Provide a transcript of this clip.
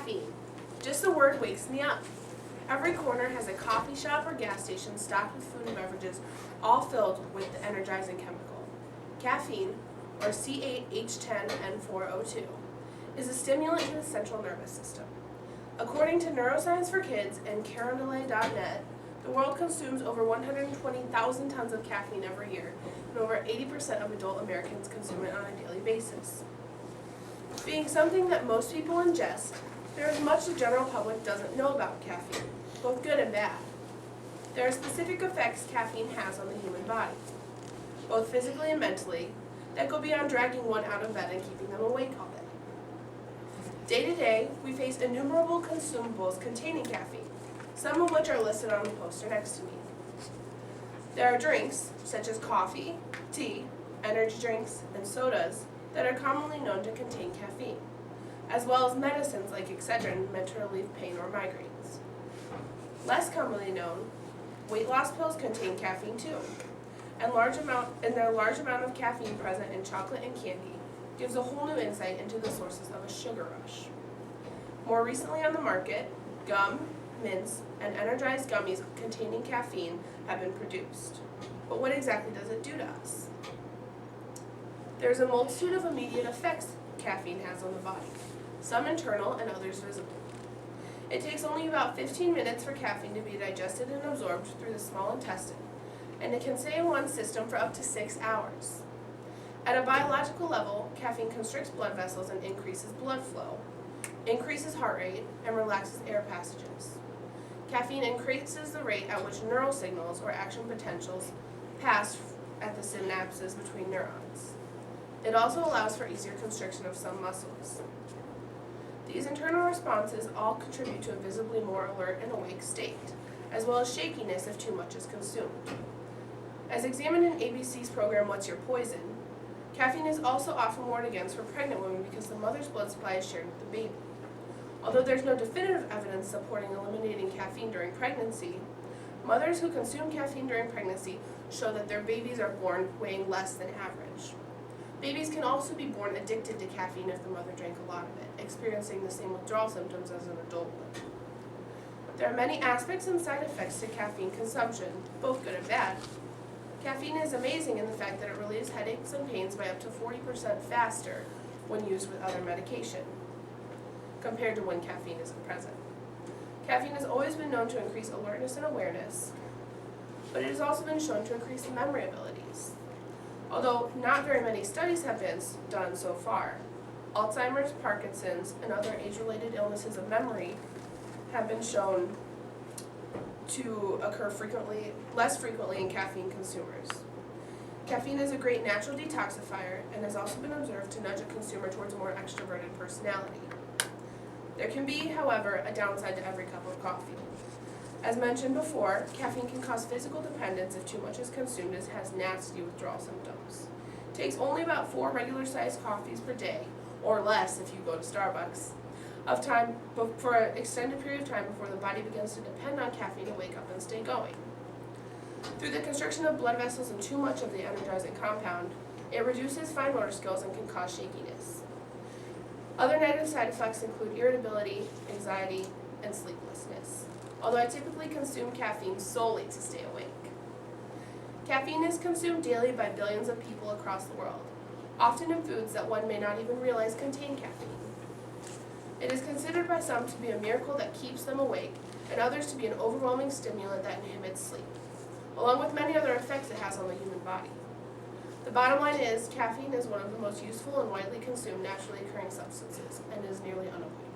Caffeine. Just the word wakes me up. Every corner has a coffee shop or gas station stocked with food and beverages, all filled with the energizing chemical. Caffeine, or C8H10N4O2, is a stimulant to the central nervous system. According to Neuroscience for Kids and Carondelet.net, the world consumes over 120,000 tons of caffeine every year, and over 80% of adult Americans consume it on a daily basis. Being something that most people ingest, there is much the general public doesn't know about caffeine, both good and bad. There are specific effects caffeine has on the human body, both physically and mentally, that go beyond dragging one out of bed and keeping them awake all day. Day to day, we face innumerable consumables containing caffeine, some of which are listed on the poster next to me. There are drinks, such as coffee, tea, energy drinks, and sodas, that are commonly known to contain caffeine, as well as medicines like Excedrin meant to relieve pain or migraines. Less commonly known, weight loss pills contain caffeine too, and their large amount of caffeine present in chocolate and candy gives a whole new insight into the sources of a sugar rush. More recently on the market, gum, mints, and energized gummies containing caffeine have been produced. But what exactly does it do to us? There's a multitude of immediate effects caffeine has on the body, some internal and others visible. It takes only about 15 minutes for caffeine to be digested and absorbed through the small intestine, and it can stay in one's system for up to 6 hours. At a biological level, caffeine constricts blood vessels and increases blood flow, increases heart rate, and relaxes air passages. Caffeine increases the rate at which neural signals or action potentials pass at the synapses between neurons. It also allows for easier constriction of some muscles. These internal responses all contribute to a visibly more alert and awake state, as well as shakiness if too much is consumed. As examined in ABC's program What's Your Poison?, caffeine is also often warned against for pregnant women because the mother's blood supply is shared with the baby. Although there's no definitive evidence supporting eliminating caffeine during pregnancy, mothers who consume caffeine during pregnancy show that their babies are born weighing less than average. Babies can also be born addicted to caffeine if the mother drank a lot of it, experiencing the same withdrawal symptoms as an adult would. There are many aspects and side effects to caffeine consumption, both good and bad. Caffeine is amazing in the fact that it relieves headaches and pains by up to 40% faster when used with other medication, compared to when caffeine isn't present. Caffeine has always been known to increase alertness and awareness, but it has also been shown to increase memory abilities. Although not very many studies have been done so far, Alzheimer's, Parkinson's, and other age-related illnesses of memory have been shown to occur less frequently in caffeine consumers. Caffeine is a great natural detoxifier and has also been observed to nudge a consumer towards a more extroverted personality. There can be, however, a downside to every cup of coffee. As mentioned before, caffeine can cause physical dependence if too much is consumed, as it has nasty withdrawal symptoms. It takes only about 4 regular-sized coffees per day, or less if you go to Starbucks, of time for an extended period of time before the body begins to depend on caffeine to wake up and stay going. Through the constriction of blood vessels and too much of the energizing compound, it reduces fine motor skills and can cause shakiness. Other negative side effects include irritability, anxiety, and sleeplessness, although I typically consume caffeine solely to stay awake. Caffeine is consumed daily by billions of people across the world, often in foods that one may not even realize contain caffeine. It is considered by some to be a miracle that keeps them awake, and others to be an overwhelming stimulant that inhibits sleep, along with many other effects it has on the human body. The bottom line is, caffeine is one of the most useful and widely consumed naturally occurring substances, and is nearly unavoidable.